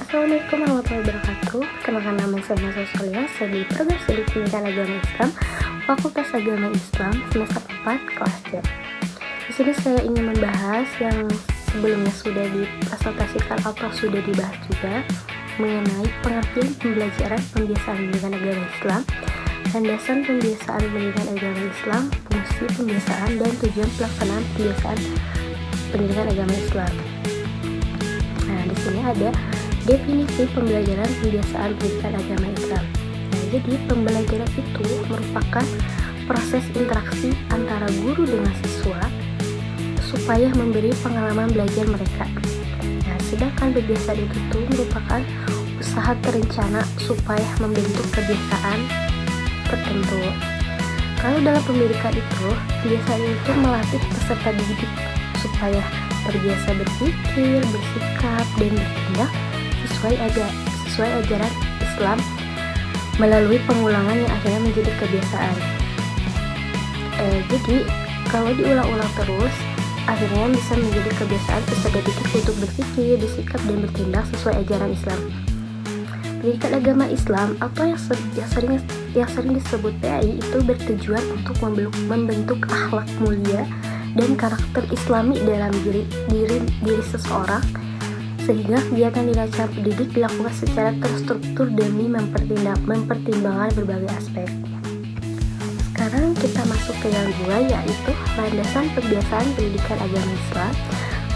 Assalamualaikum warahmatullahi wabarakatuh. Kenalkan, nama saya Nasa Solia. Saya di program studi pendidikan agama Islam, Fakultas Agama Islam, semester 4, kelas C. Di sini saya ingin membahas yang sebelumnya sudah dipresentasikan atau sudah dibahas juga, mengenai pengertian pembelajaran pembiasaan pendidikan agama Islam, landasan pembiasaan pendidikan agama Islam, fungsi pembiasaan, dan tujuan pelaksanaan pembiasaan pendidikan agama Islam. Nah, di sini ada definisi pembelajaran pembiasaan pendidikan agama Islam. Nah, jadi pembelajaran itu merupakan proses interaksi antara guru dengan siswa supaya memberi pengalaman belajar mereka. Nah, sedangkan pembiasaan itu merupakan usaha terencana supaya membentuk kebiasaan tertentu. Kalau dalam pendidikan itu, pembiasaan itu melatih peserta didik supaya terbiasa berpikir, bersikap, dan bertindak sesuai ajaran Islam melalui pengulangan yang akhirnya menjadi kebiasaan. Jadi kalau diulang-ulang terus, akhirnya bisa menjadi kebiasaan peserta didik untuk berpikir, bersikap, dan bertindak sesuai ajaran Islam. Pendidikan agama Islam atau yang sering disebut PAI itu bertujuan untuk membentuk akhlak mulia dan karakter Islami dalam diri seseorang, sehingga kegiatan di rancangan pendidik dilakukan secara terstruktur demi mempertimbangkan berbagai aspek. Sekarang kita masuk ke yang kedua, yaitu landasan pembiasaan pendidikan agama Islam.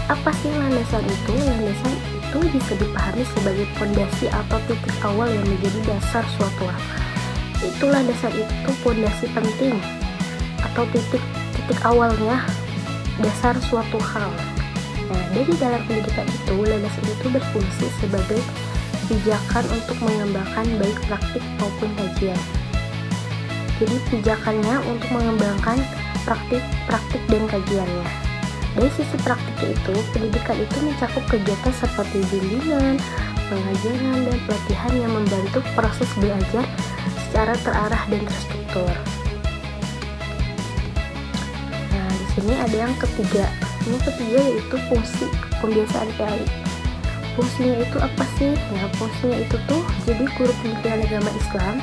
Apa sih landasan itu? Landasan itu bisa dipahami sebagai fondasi atau titik awal yang menjadi dasar suatu hal. Itu landasan itu fondasi penting atau titik awalnya dasar suatu hal. Nah, dari dalam pendidikan itu, landasan itu berfungsi sebagai pijakan untuk mengembangkan baik praktik maupun kajian. Jadi pijakannya untuk mengembangkan praktik dan kajiannya. Dari sisi praktiknya itu, pendidikan itu mencakup kegiatan seperti bimbingan, pengajaran, dan pelatihan yang membantu proses belajar secara terarah dan terstruktur. Nah, di sini ada yang ketiga. Yang ketiga yaitu fungsi pembiasaan PAI. Fungsinya itu apa sih? Nah, fungsinya itu jadi guru pendidikan agama Islam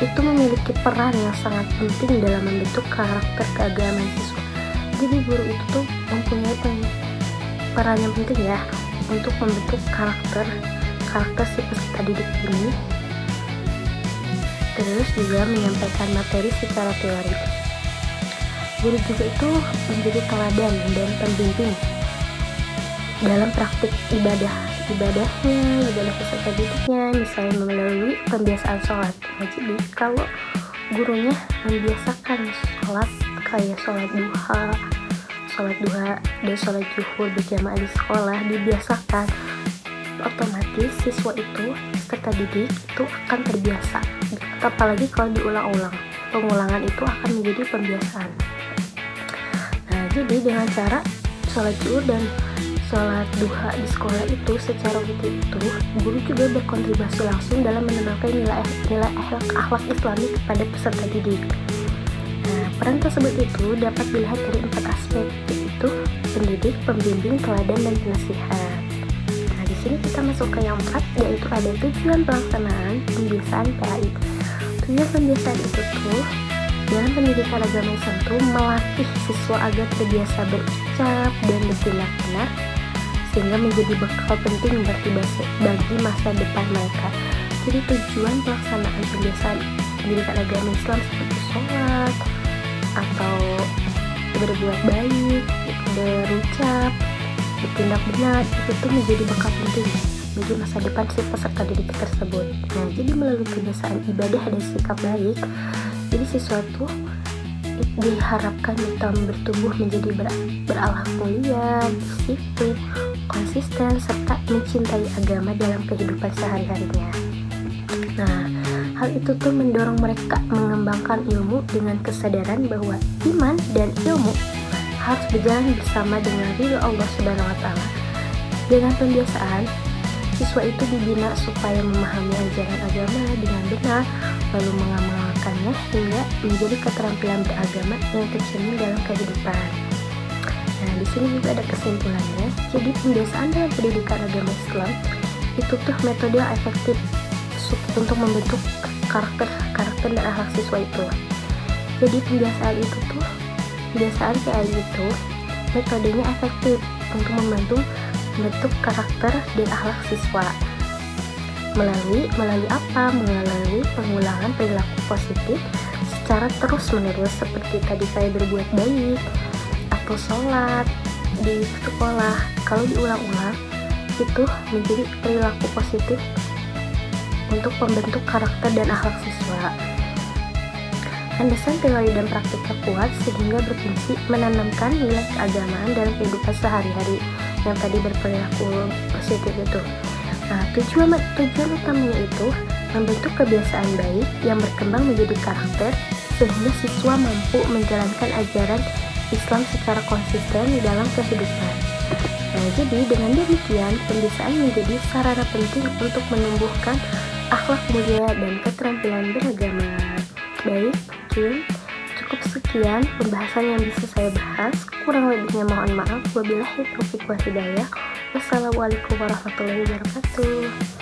itu memiliki peran yang sangat penting dalam membentuk karakter keagamaan siswa. Jadi guru itu mempunyai peran yang penting ya untuk membentuk karakter si peserta didik ini. Terus juga menyampaikan materi secara teori. Guru juga itu menjadi teladan dan pembimbing dalam praktik ibadah peserta didiknya, misalnya melalui pembiasaan sholat. Nah, jadi kalau gurunya membiasakan sholat kayak sholat duha dan sholat zuhur berjamaah di sekolah, dibiasakan, otomatis siswa itu, peserta didik itu akan terbiasa. Apalagi kalau diulang-ulang, pengulangan itu akan menjadi pembiasaan. Nah, jadi dengan cara sholat zuhur dan sholat duha di sekolah itu secara rutin itu, guru juga berkontribusi langsung dalam menanamkan nilai akhlak Islami kepada peserta didik. Nah, peran tersebut itu dapat dilihat dari 4 aspek, yaitu pendidik, pembimbing, teladan, dan penasihat. Nah, di sini kita masuk ke yang 4, yaitu ada tujuan pelaksanaan pembiasaan PAI. Tujuan pembiasaan itu dalam pendidikan agama Islam melatih siswa agar terbiasa berucap dan bertindak benar, sehingga menjadi bekal penting bagi masa depan mereka. Jadi tujuan pelaksanaan pembiasaan pendidikan agama Islam seperti sholat atau berbuat baik, berucap, bertindak benar, itu menjadi bekal penting bagi masa depan si peserta didik tersebut. Nah, jadi melalui kebiasaan ibadah dan sikap baik, jadi siswa itu diharapkan bisa bertumbuh menjadi berakhlak mulia, disiplin, konsisten, serta mencintai agama dalam kehidupan sehari-harinya. Nah, hal itu mendorong mereka mengembangkan ilmu dengan kesadaran bahwa iman dan ilmu harus berjalan bersama dengan ridho Allah Subhanahu wa Ta'ala. Dengan pembiasaan, siswa itu dibina supaya memahami ajaran agama dengan benar, lalu mengamalkannya hingga menjadi keterampilan beragama yang tercermin dalam kehidupan. Nah, di sini juga ada kesimpulannya. Jadi pembiasaan dalam pendidikan agama Islam itu tuh metode yang efektif untuk membentuk karakter dan akhlak siswa itu. Jadi kebiasaan PAI itu metodenya efektif untuk membentuk karakter dan akhlak siswa. Melalui apa? Melalui pengulangan perilaku positif secara terus-menerus, seperti tadi saya berbuat baik atau sholat di sekolah. Kalau diulang-ulang, itu menjadi perilaku positif untuk membentuk karakter dan akhlak siswa. Landasan teori dan praktiknya kuat sehingga berfungsi menanamkan nilai keagamaan dalam kehidupan sehari-hari yang tadi berperilaku positif itu. Nah, tujuan utamanya itu membentuk kebiasaan baik yang berkembang menjadi karakter sehingga siswa mampu menjalankan ajaran Islam secara konsisten di dalam kehidupan. Nah, jadi dengan demikian pembiasaan menjadi sarana penting untuk menumbuhkan akhlak mulia dan keterampilan beragama. Baik, mungkin cukup sekian pembahasan yang bisa saya bahas. Kurang lebihnya mohon maaf. Wabillahi taufiq wal hidayah. Wassalamualaikum warahmatullahi wabarakatuh.